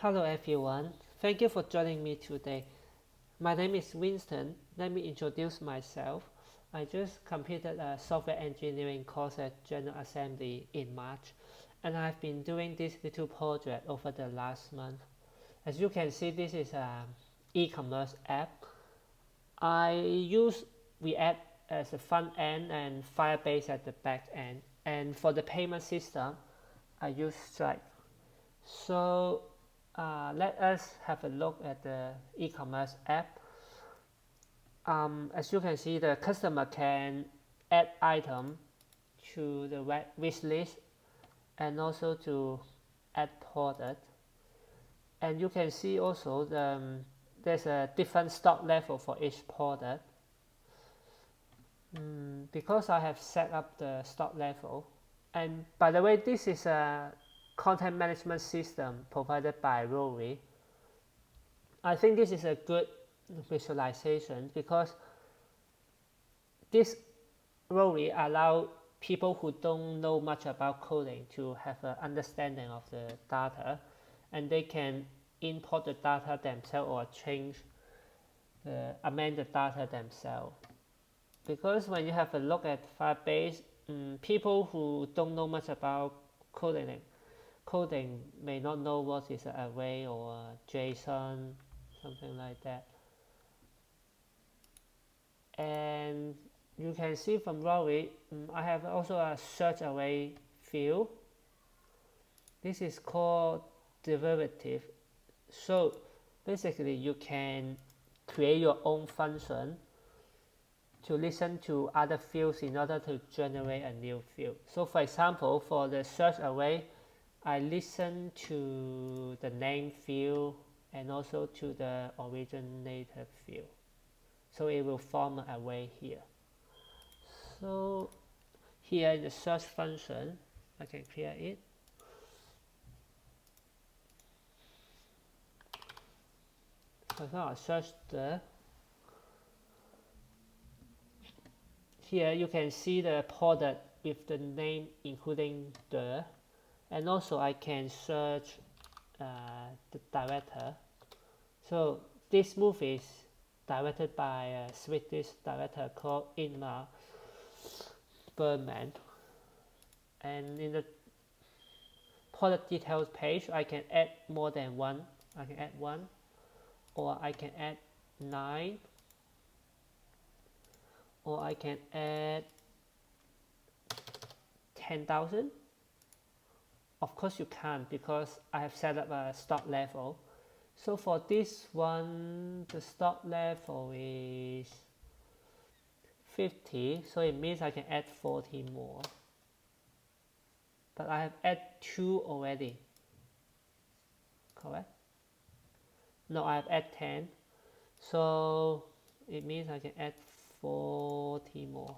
Hello everyone, thank you for joining me today. My name is Winston. Let me introduce myself. I just completed a software engineering course at General Assembly in March, and I've been doing this little project over the last month. As you can see, this is an e-commerce app. I use React as a front end and Firebase at the back end, and for the payment system, I use Stripe. So let us have a look at the e-commerce app. As you can see, the customer can add item to the wish list and also to add product. And you can see also there's a different stock level for each product. Because I have set up the stock level, and by the way, this is a content management system provided by Rory. I think this is a good visualization because this Rory allows people who don't know much about coding to have an understanding of the data, and they can import the data themselves or amend the data themselves. Because when you have a look at Firebase, people who don't know much about coding may not know what is an array or a JSON, something like that. And you can see from Rory, I have also a search array field. This is called derivative. So basically you can create your own function to listen to other fields in order to generate a new field. So for example, for the search array, I listen to the name field and also to the originator field. So it will form an array here. So here in the search function, I can clear it. So now I search here you can see the product with the name including and also I can search the director. So this movie is directed by a Swedish director called Ingmar Bergman, and in the product details page I can add more than one. I can add one, or I can add 9, or I can add 10,000. Of course you can't because I have set up a stock level. So for this one, the stock level is 50, so it means I can add 40 more. But I have added 2 already, correct? No, I have added 10, so it means I can add 40 more.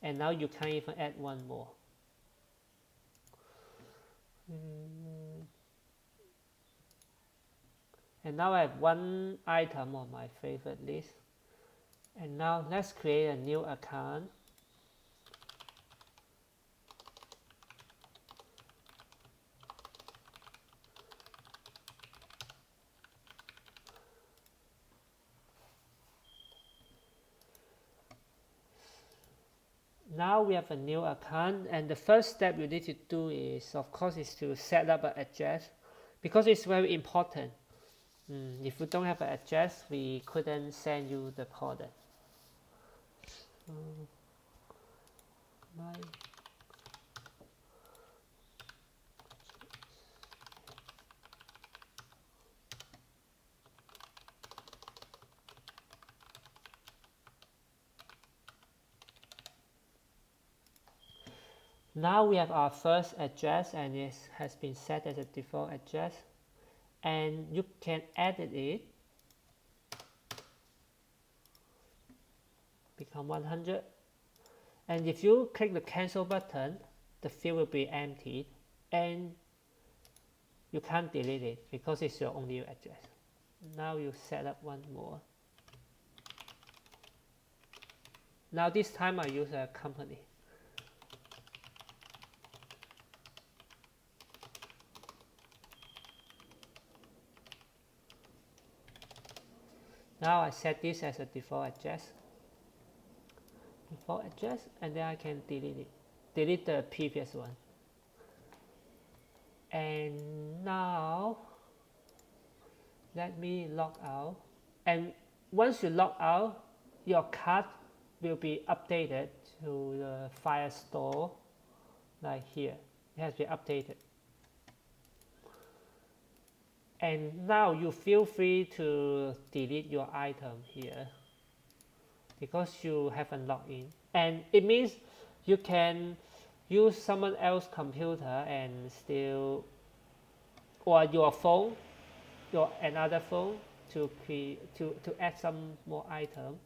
And now you can't even add one more. And now I have one item on my favorite list. And now let's create a new account. Now we have a new account, and the first step you need to do is, of course, is to set up an address because it's very important. If you don't have an address, we couldn't send you the product. So, now we have our first address, and it has been set as a default address, and you can edit it, become 100, and if you click the cancel button, the field will be emptied, and you can't delete it because it's your only address. Now you set up one more. Now this time I use a company. Now I set this as a default address, and then I can delete the previous one. And now let me log out, and once you log out, your cart will be updated to the Firestore, like here. It has been updated. And now you feel free to delete your item here because you haven't logged in, and it means you can use someone else's computer and still, or your phone, your another phone, to add some more item.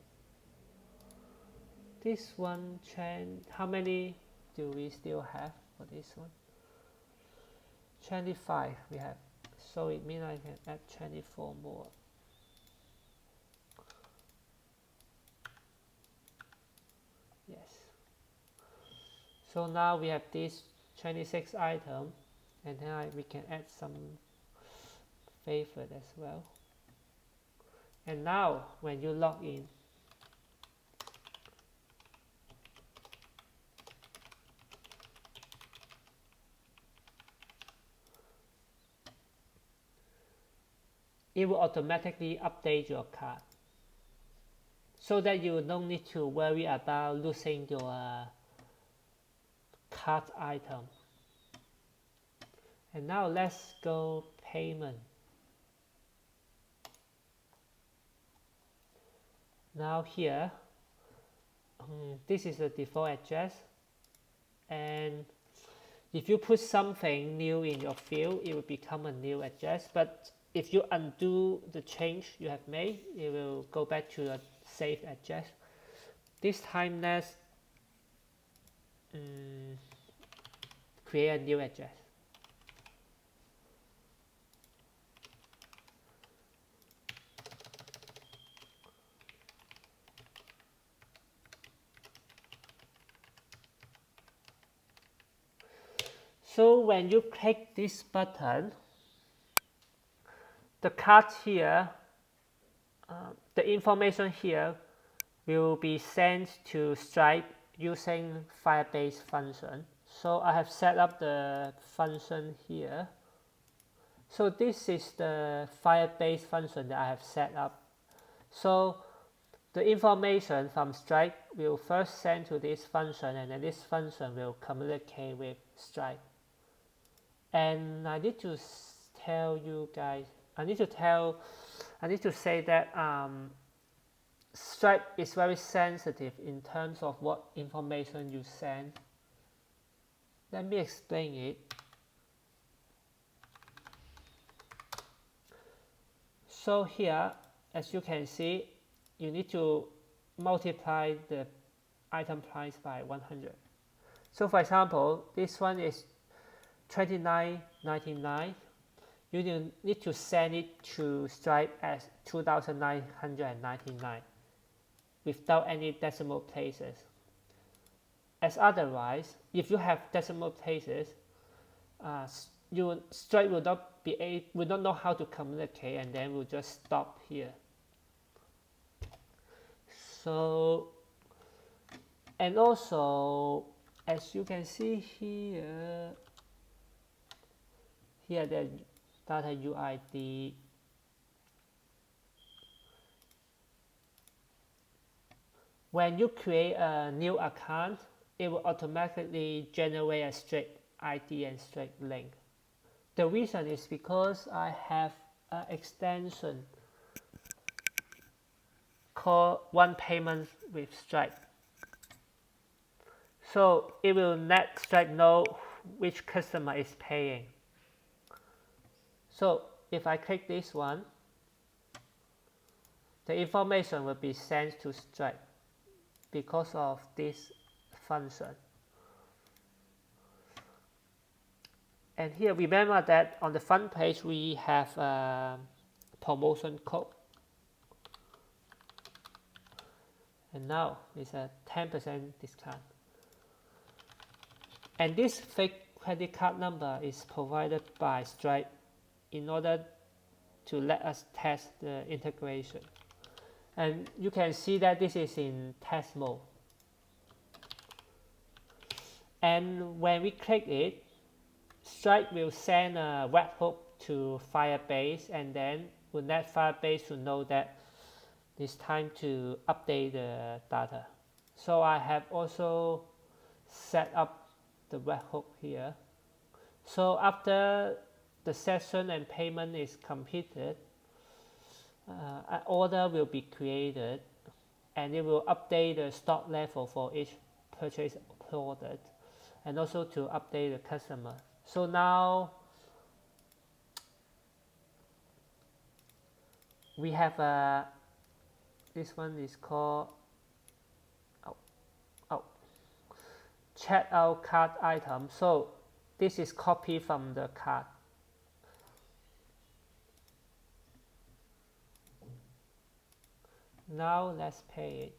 This one trend, how many do we still have for this one? 25 we have, so it means I can add 24 more. Yes. So now we have this 26 item, and then we can add some favorite as well. And now when you log in, it will automatically update your cart, so that you don't need to worry about losing your cart item. And now let's go payment. Now here, this is the default address, and if you put something new in your field, it will become a new address. But if you undo the change you have made, it will go back to the saved address. This time let's create a new address. So when you click this button, the cart here, the information here will be sent to Stripe using Firebase function. So I have set up the function here. So this is the Firebase function that I have set up. So the information from Stripe will first send to this function, and then this function will communicate with Stripe. And I need to tell you guys, I need to say that Stripe is very sensitive in terms of what information you send. Let me explain it. So here, as you can see, you need to multiply the item price by 100. So for example, this one is $29.99. You need to send it to Stripe as 2,999 without any decimal places. As otherwise, if you have decimal places, Stripe will not know how to communicate, and then will just stop here. So, and also, as you can see here, the data UID, when you create a new account, it will automatically generate a strict ID and strict link. The reason is because I have an extension called One Payment with Stripe. So it will let Stripe know which customer is paying. So if I click this one, the information will be sent to Stripe because of this function. And here, remember that on the front page we have a promotion code, and now it's a 10% discount. And this fake credit card number is provided by Stripe in order to let us test the integration. And you can see that this is in test mode. And when we click it, Stripe will send a webhook to Firebase, and then will let Firebase to know that it's time to update the data. So I have also set up the webhook here. So after the session and payment is completed, an order will be created, and it will update the stock level for each purchase ordered, and also to update the customer. So now we have this one is called checkout cart item. So this is copy from the cart. Now let's pay it.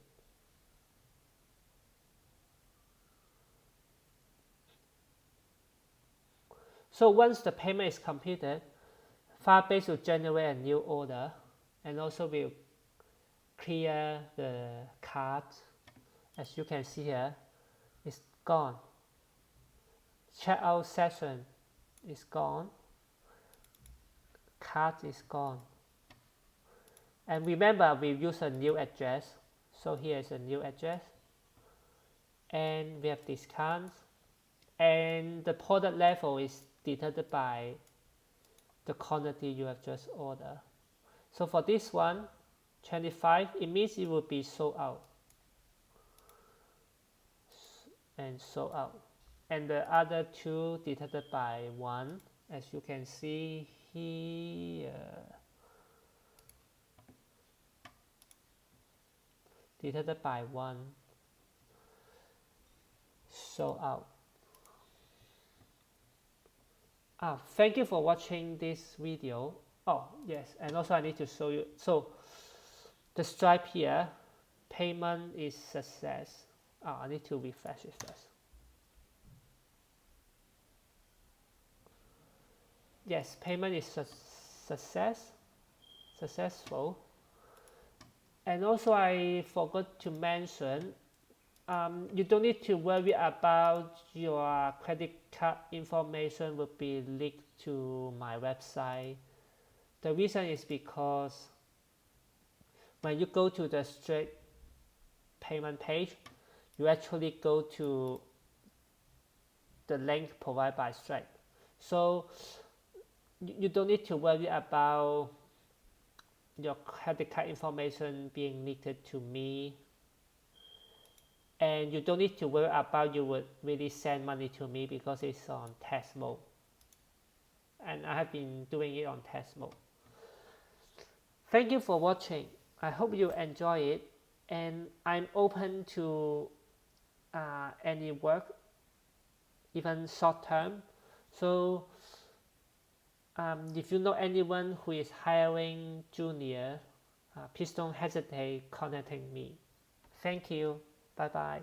So once the payment is completed, Firebase will generate a new order, and also will clear the cart. As you can see here, it's gone. Checkout session is gone. Cart is gone. And remember, we use a new address. So here is a new address. And we have discounts. And the product level is determined by the quantity you have just ordered. So for this one, 25, it means it will be sold out. And sold out. And the other two determined by 1, as you can see here. Determined by 1, sold out. Thank you for watching this video. Oh yes, and also I need to show you. So the Stripe here, payment is success. I need to refresh it first. Yes, payment is successful. And also I forgot to mention, you don't need to worry about your credit card information will be leaked to my website. The reason is because when you go to the Stripe payment page, you actually go to the link provided by Stripe. So you don't need to worry about your credit card information being leaked to me, and you don't need to worry about you would really send money to me because it's on test mode, and I have been doing it on test mode. Thank you for watching. I hope you enjoy it, and I'm open to any work, even short term. So if you know anyone who is hiring junior, please don't hesitate contacting me. Thank you. Bye bye.